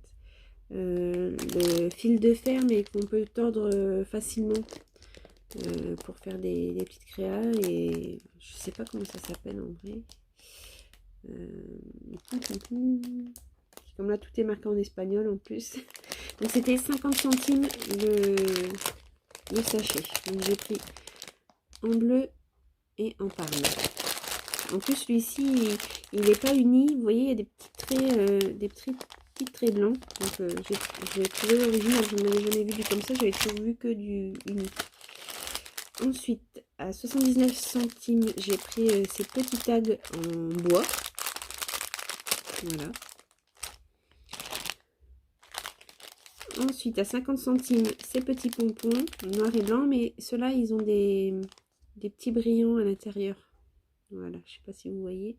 Le fil de fer, mais qu'on peut tordre facilement pour faire des petites créas. Et je sais pas comment ça s'appelle en vrai. Comme là, tout est marqué en espagnol en plus. Donc c'était 50 centimes le sachet. Donc j'ai pris en bleu et en parme. En plus, celui-ci, il n'est pas uni. Vous voyez, il y a des petits traits, des petits traits blancs. Donc, j'ai trouvé l'original. Je n'avais jamais vu du comme ça. J'avais toujours vu que du uni. Ensuite, à 79 centimes, j'ai pris ces petits tags en bois. Voilà. Ensuite, à 50 centimes, ces petits pompons noirs et blancs. Mais ceux-là, ils ont des petits brillants à l'intérieur. Voilà, je sais pas si vous voyez.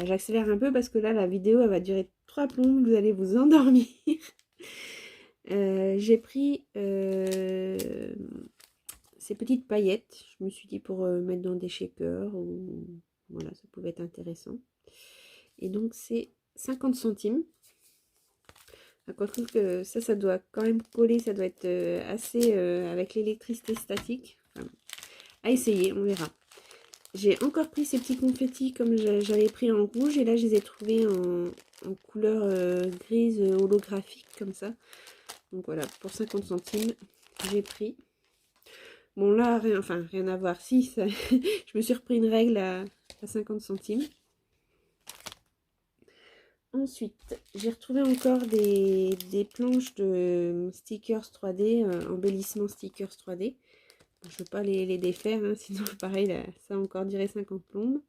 J'accélère un peu parce que là, la vidéo, elle va durer 3 plombes. Vous allez vous endormir. J'ai pris ces petites paillettes. Je me suis dit pour mettre dans des shakers. Ou... Voilà, ça pouvait être intéressant. Et donc, c'est 50 centimes. Quoique que ça doit quand même coller. Ça doit être assez avec l'électricité statique. Enfin, à essayer, on verra. J'ai encore pris ces petits confettis comme j'avais pris en rouge. Et là, je les ai trouvés en couleur grise holographique comme ça. Donc voilà, pour 50 centimes, j'ai pris. Bon là, rien à voir. Si, ça, je me suis repris une règle à 50 centimes. Ensuite, j'ai retrouvé encore des planches de stickers 3D, embellissement stickers 3D. Je ne veux pas les défaire, hein, sinon pareil, là, ça a encore duré 50 plombes.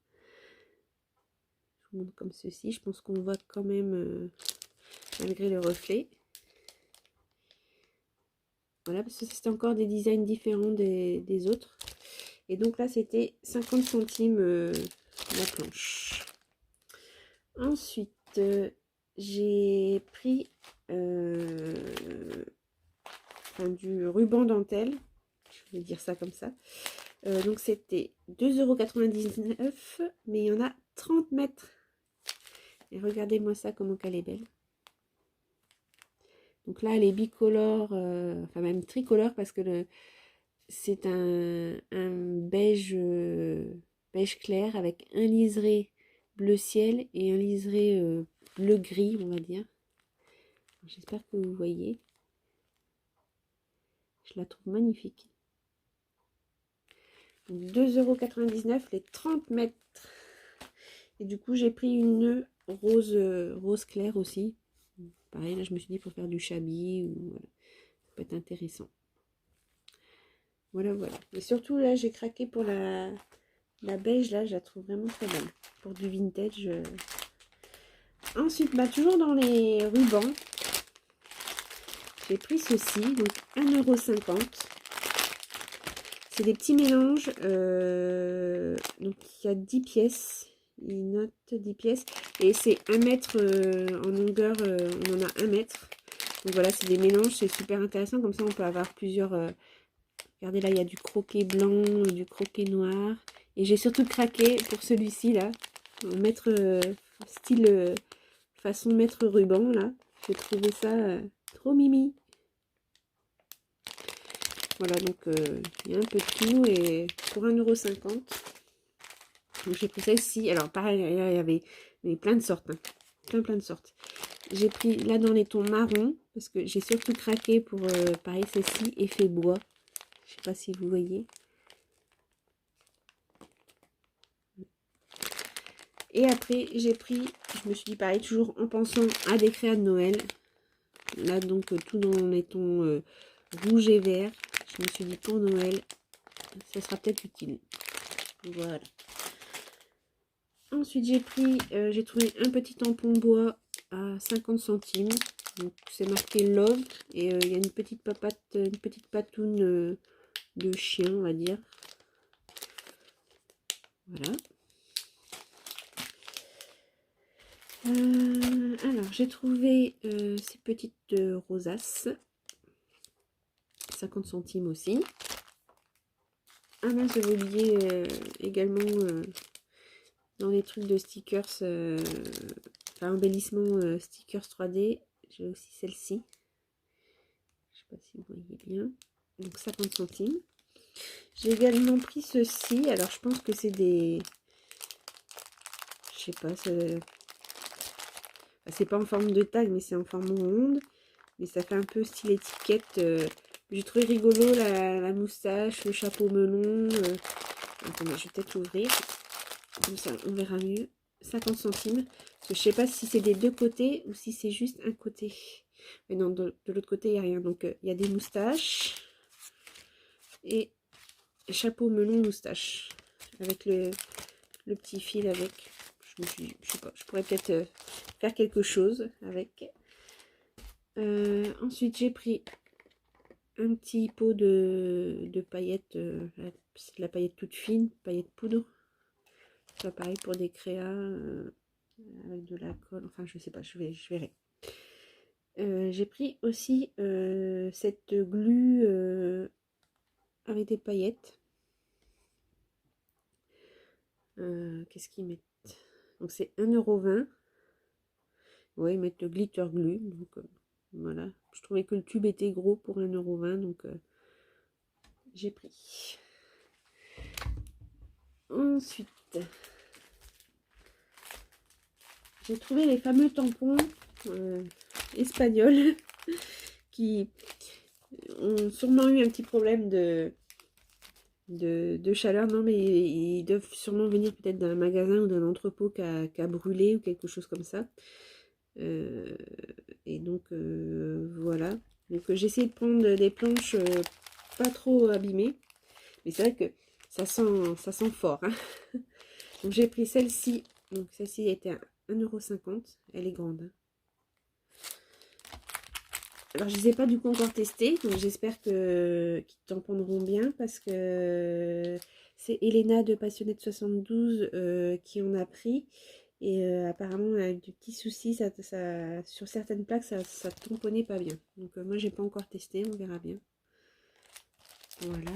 Je vous montre comme ceci. Je pense qu'on voit quand même, malgré le reflet. Voilà, parce que c'était encore des designs différents des autres. Et donc là, c'était 50 centimes la planche. Ensuite, j'ai pris du ruban dentelle. Je vais dire ça comme ça. Donc c'était 2,99 €, mais il y en a 30 mètres. Et regardez-moi ça, comment qu'elle est belle. Donc là, elle est bicolore, enfin même tricolore, parce que c'est un beige, beige clair avec un liseré bleu ciel et un liseré bleu gris, on va dire. J'espère que vous voyez. Je la trouve magnifique. 2,99 € les 30 mètres. Et du coup, j'ai pris une rose, rose clair aussi. Pareil, là, je me suis dit pour faire du chablis, ou voilà, ça peut être intéressant. Voilà, voilà. Et surtout, là, j'ai craqué pour la beige, là, je la trouve vraiment très belle. Pour du vintage. Ensuite, bah, toujours dans les rubans, j'ai pris ceci, donc 1,50 €. C'est des petits mélanges. Donc, il y a 10 pièces. Il note 10 pièces. Et c'est 1 mètre en longueur. On en a 1 mètre. Donc voilà, c'est des mélanges. C'est super intéressant. Comme ça, on peut avoir plusieurs... regardez, là, il y a du croquet blanc, du croquet noir. Et j'ai surtout craqué pour celui-ci, là. Mettre style façon mettre ruban, là. J'ai trouvé ça trop mimi. Voilà, donc il y a un peu de tout. Et pour 1,50 €. Donc j'ai pris celle-ci. Alors pareil, il y avait plein de sortes. Hein. Plein de sortes. J'ai pris là dans les tons marron. Parce que j'ai surtout craqué pour, pareil, celle-ci, effet bois. Je sais pas si vous voyez. Et après, j'ai pris, je me suis dit pareil, toujours en pensant à des créas de Noël. Là, donc, tout dans les tons rouge et vert. Je me suis dit, pour Noël, ça sera peut-être utile. Voilà. Ensuite, j'ai trouvé un petit tampon bois à 50 centimes. Donc, c'est marqué Love. Et il y a une petite papate, une petite patoune de chien, on va dire. Voilà. Alors, j'ai trouvé ces petites rosaces. 50 centimes aussi. Ah mince, j'avais oublié également dans les trucs de stickers, enfin embellissement stickers 3D, j'ai aussi celle-ci. Je sais pas si vous voyez bien. Donc 50 centimes. J'ai également pris ceci. Alors je pense que c'est des... Je sais pas, c'est pas en forme de tag, mais c'est en forme ronde. Mais ça fait un peu style étiquette. J'ai trouvé rigolo la moustache, le chapeau melon. Attendez, je vais peut-être l'ouvrir. Comme ça, on verra mieux. 50 centimes. Parce que je sais pas si c'est des deux côtés ou si c'est juste un côté. Mais non, de l'autre côté, il n'y a rien. Donc, il y a des moustaches. Et chapeau melon moustache. Avec le petit fil avec. Je me suis dit, je sais pas, je pourrais peut-être faire quelque chose avec. Ensuite, j'ai pris un petit pot de paillettes. C'est de la paillette toute fine, paillette poudre. Ça pareil pour des créas avec de la colle. Enfin, je sais pas, je verrai. J'ai pris aussi cette glu avec des paillettes. Qu'est-ce qu'ils mettent? Donc c'est 1,20 €. Ouais, ils mettent le glitter glue. Donc voilà. Je trouvais que le tube était gros pour 1,20 €. Donc j'ai pris. Ensuite, j'ai trouvé les fameux tampons espagnols qui ont sûrement eu un petit problème de chaleur. Non, mais ils doivent sûrement venir peut-être d'un magasin ou d'un entrepôt qui a brûlé ou quelque chose comme ça. Et donc, voilà. Donc, j'ai essayé de prendre des planches pas trop abîmées. Mais c'est vrai que ça sent fort. Hein. Donc, j'ai pris celle-ci. Donc, celle-ci était à 1,50 €. Elle est grande. Hein. Alors, je ne les ai pas du coup encore testés, donc j'espère qu'ils tamponneront bien parce que c'est Elena de Passionnette 72 qui en a pris. Et apparemment, on a eu des petits soucis, sur certaines plaques, ça tamponnait pas bien. Donc moi, j'ai pas encore testé, on verra bien. Voilà.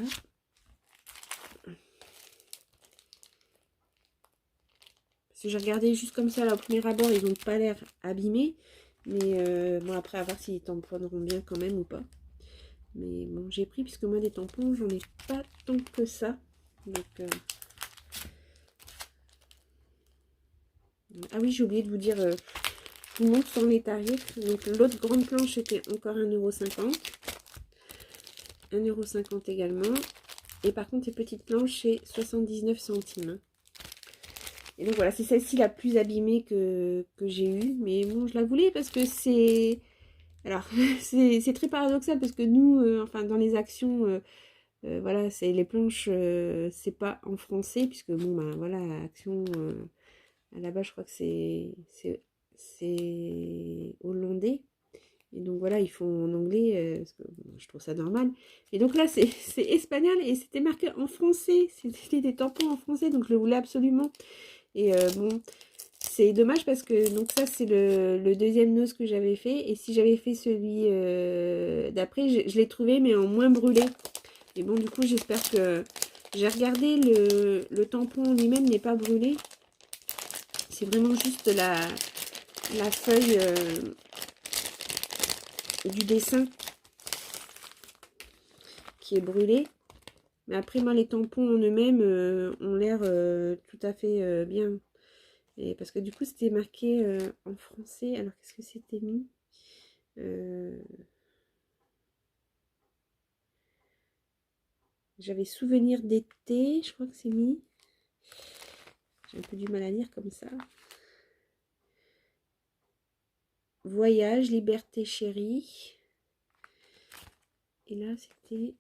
Si j'ai regardé juste comme ça, là, au premier abord, ils n'ont pas l'air abîmés. Mais bon, après, à voir s'ils tamponneront bien quand même ou pas. Mais bon, j'ai pris, puisque moi, des tampons, j'en ai pas tant que ça. Donc, ah oui, j'ai oublié de vous dire, je vous montre sans les tarifs. Donc, l'autre grande planche était encore 1,50 €. 1,50 € également. Et par contre, ces petites planches, c'est 79 centimes. Et donc voilà, c'est celle-ci la plus abîmée que j'ai eue. Mais bon, je la voulais parce que c'est... Alors, c'est très paradoxal parce que nous, enfin, dans les actions, voilà, c'est les planches, c'est pas en français. Puisque, bon, ben voilà, action, à la base, je crois que c'est hollandais. Et donc voilà, ils font en anglais, parce que bon, je trouve ça normal. Et donc là, c'est espagnol et c'était marqué en français. C'était des tampons en français, donc je le voulais absolument. Et bon, c'est dommage parce que donc ça, c'est le deuxième nose que j'avais fait. Et si j'avais fait celui d'après, je l'ai trouvé, mais en moins brûlé. Et bon, du coup, j'espère que... J'ai regardé, le tampon lui-même n'est pas brûlé. C'est vraiment juste la feuille... du dessin qui est brûlé. Mais après, moi, les tampons en eux-mêmes ont l'air tout à fait bien. Et parce que du coup, c'était marqué en français. Alors, qu'est-ce que c'était mis J'avais souvenir d'été, je crois que c'est mis. J'ai un peu du mal à lire comme ça. Voyage, liberté chérie. Et là, c'était...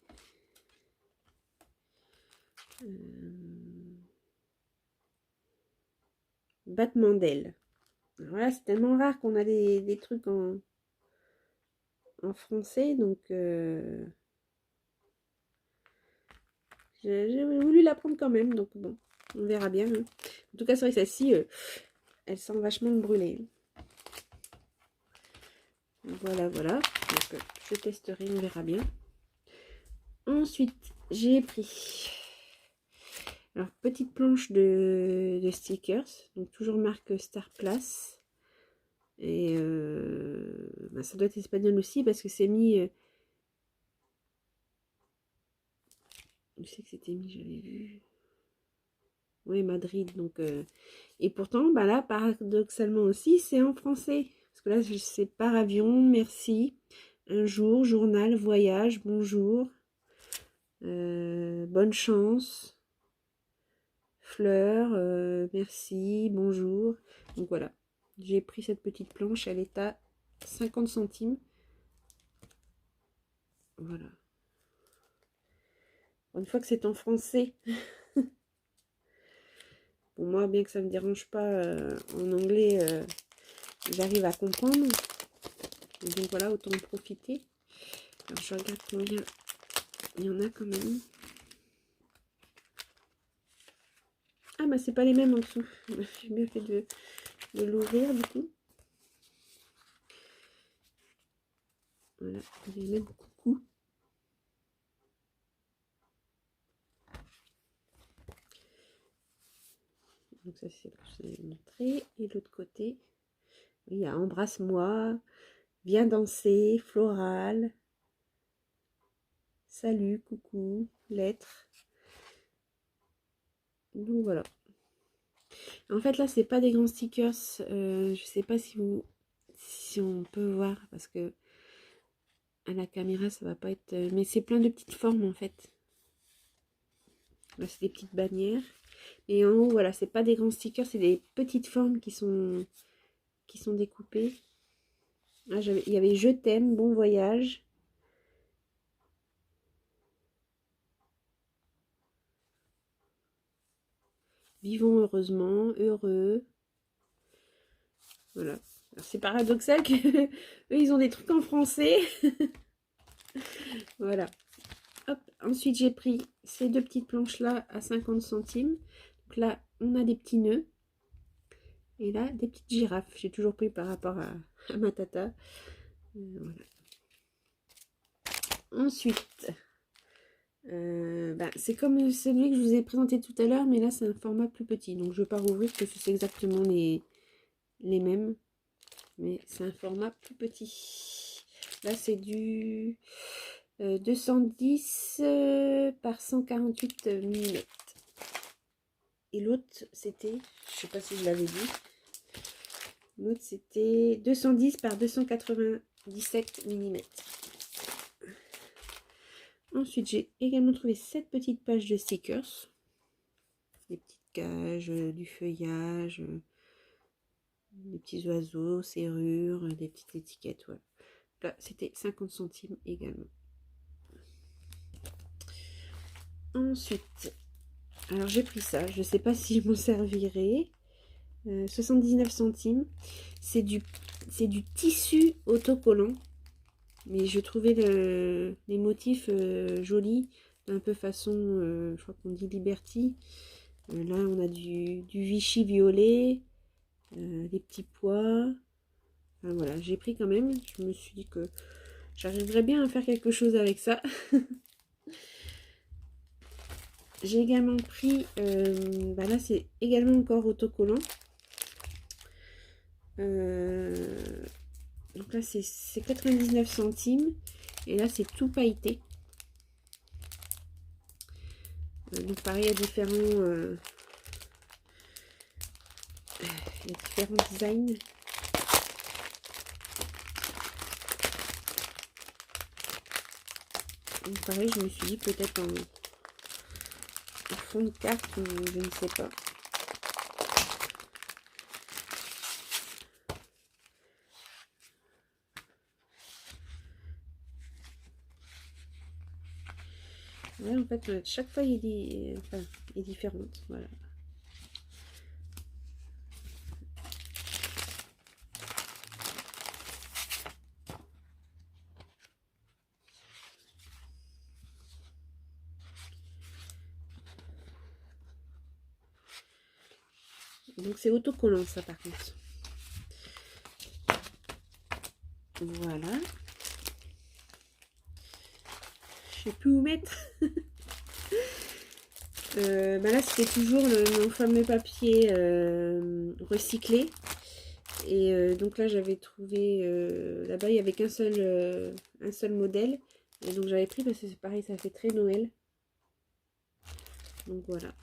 battement d'aile. Voilà, c'est tellement rare qu'on a des trucs en français, donc j'ai voulu la prendre quand même, donc bon, on verra bien. Hein. En tout cas, c'est vrai que celle-ci, elle sent vachement le brûlé. Voilà, voilà. Donc, je testerai, on verra bien. Ensuite, j'ai pris... Alors, petite planche de stickers. Donc, toujours marque Star Place. Et bah, ça doit être espagnol aussi parce que c'est mis... je sais que c'était mis, j'avais vu. Oui, Madrid. Donc, et pourtant, bah là, paradoxalement aussi, c'est en français. Parce que là, c'est par avion, merci. Un jour, journal, voyage, bonjour. Bonne chance. Fleurs, merci, bonjour. Donc voilà, j'ai pris cette petite planche, elle est à 50 centimes. Voilà. Une fois que c'est en français, pour moi, bien que ça ne me dérange pas en anglais, j'arrive à comprendre. Et donc voilà, autant en profiter. Alors je regarde combien il y en a quand même. Ah bah c'est pas les mêmes en dessous. J'ai bien fait de l'ouvrir du coup. Voilà, je vais mettre coucou. Donc ça c'est ce que je vous ai montré. Et l'autre côté, il y a embrasse-moi, viens danser, floral, salut, coucou, lettres. Donc voilà. En fait là c'est pas des grands stickers. Je sais pas si on peut voir parce que à la caméra ça va pas être. Mais c'est plein de petites formes en fait. Là c'est des petites bannières. Et en haut voilà c'est pas des grands stickers, c'est des petites formes qui sont découpées. Ah, il y avait je t'aime, bon voyage. Vivons heureusement, heureux. Voilà. C'est paradoxal que eux, ils ont des trucs en français. Voilà. Hop. Ensuite, j'ai pris ces deux petites planches-là à 50 centimes. Donc là, on a des petits nœuds. Et là, des petites girafes. J'ai toujours pris par rapport à ma tata. Voilà. Ensuite, C'est comme celui que je vous ai présenté tout à l'heure, mais là c'est un format plus petit. Donc je ne vais pas rouvrir parce que c'est exactement les mêmes. Mais c'est un format plus petit. Là c'est du 210 par 148 mm. Et l'autre c'était, je sais pas si je l'avais dit, l'autre c'était 210 par 297 mm. Ensuite, j'ai également trouvé cette petite page de stickers. Des petites cages, du feuillage, des petits oiseaux, serrures, des petites étiquettes. Voilà. Là, c'était 50 centimes également. Ensuite, alors j'ai pris ça. Je ne sais pas si je m'en servirai. 79 centimes. C'est du tissu autocollant. Mais je trouvais les motifs jolis. Un peu façon, je crois qu'on dit Liberty. Là, on a du Vichy violet, des petits pois. Enfin, voilà, j'ai pris quand même. Je me suis dit que j'arriverais bien à faire quelque chose avec ça. J'ai également pris, là c'est également encore autocollant. Donc là c'est 99 centimes. Et là c'est tout pailleté. Donc pareil, il y a différents designs. Donc pareil, je me suis dit peut-être en fond de carte, ou je ne sais pas. Ouais, en fait, chaque feuille est différente. Voilà. Donc c'est autocollant ça par contre. Voilà. Je sais plus où mettre. Là c'était toujours mon fameux papier recyclé. Et donc là j'avais trouvé là-bas il n'y avait qu'un seul modèle. Et donc j'avais pris parce que c'est pareil, ça fait très Noël. Donc voilà.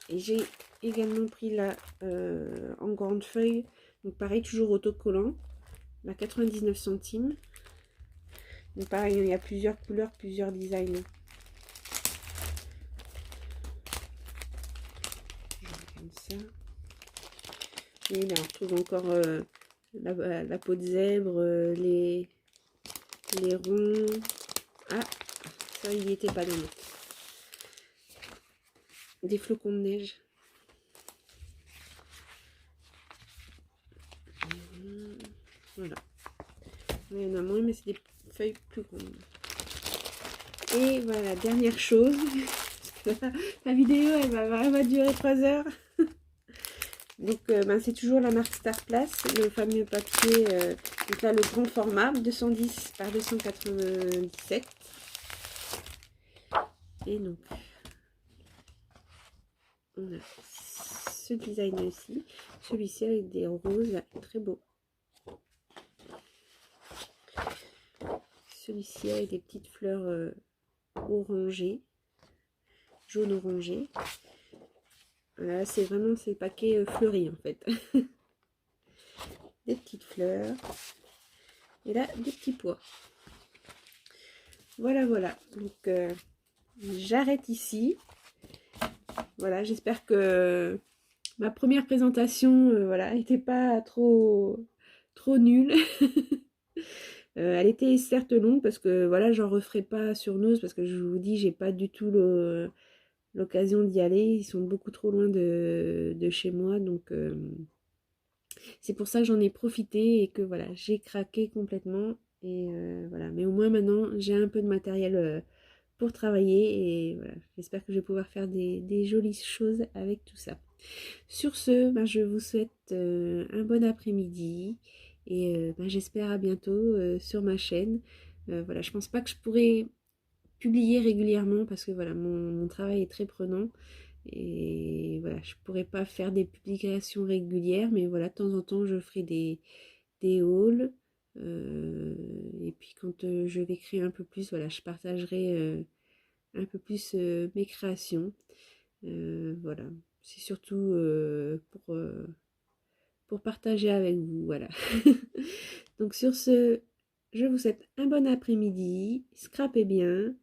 Et j'ai également pris là en grande feuille. Donc pareil, toujours autocollant. À 99 centimes. Donc pareil, il y a plusieurs couleurs, plusieurs designs. Comme ça. Et là, on retrouve encore la peau de zèbre, les ronds. Ah, ça, il n'y était pas dans le. Des flocons de neige. Voilà. Il y en a moins, mais c'est des feuilles plus grandes. Et voilà, dernière chose. La vidéo, elle va durer 3 heures. Donc, c'est toujours la marque Star Place, le fameux papier. Donc là, le grand format, 210 par 297. Et donc, on a ce design aussi. Celui-ci avec des roses, très beau. Celui-ci avec des petites fleurs orangées, jaune orangé. Là, c'est vraiment ces paquets fleuris en fait. Des petites fleurs. Et là, des petits pois. Voilà, voilà. Donc, j'arrête ici. Voilà, j'espère que ma première présentation, voilà, n'était pas trop nulle. Elle était certes longue parce que voilà, j'en referai pas sur Nose parce que je vous dis, j'ai pas du tout l'occasion d'y aller. Ils sont beaucoup trop loin de chez moi, donc c'est pour ça que j'en ai profité et que voilà, j'ai craqué complètement. Et voilà, mais au moins maintenant, j'ai un peu de matériel pour travailler et voilà, j'espère que je vais pouvoir faire des jolies choses avec tout ça. Sur ce, je vous souhaite un bon après-midi et j'espère à bientôt sur ma chaîne. Voilà, je pense pas que je pourrai publier régulièrement parce que voilà, mon travail est très prenant. Et voilà, je pourrais pas faire des publications régulières, mais voilà, de temps en temps, je ferai des hauls. Et puis quand je vais créer un peu plus, voilà, je partagerai un peu plus mes créations. Voilà, c'est surtout pour partager avec vous, voilà. Donc sur ce, je vous souhaite un bon après-midi, scrapez bien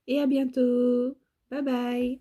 et à bientôt. Bye bye.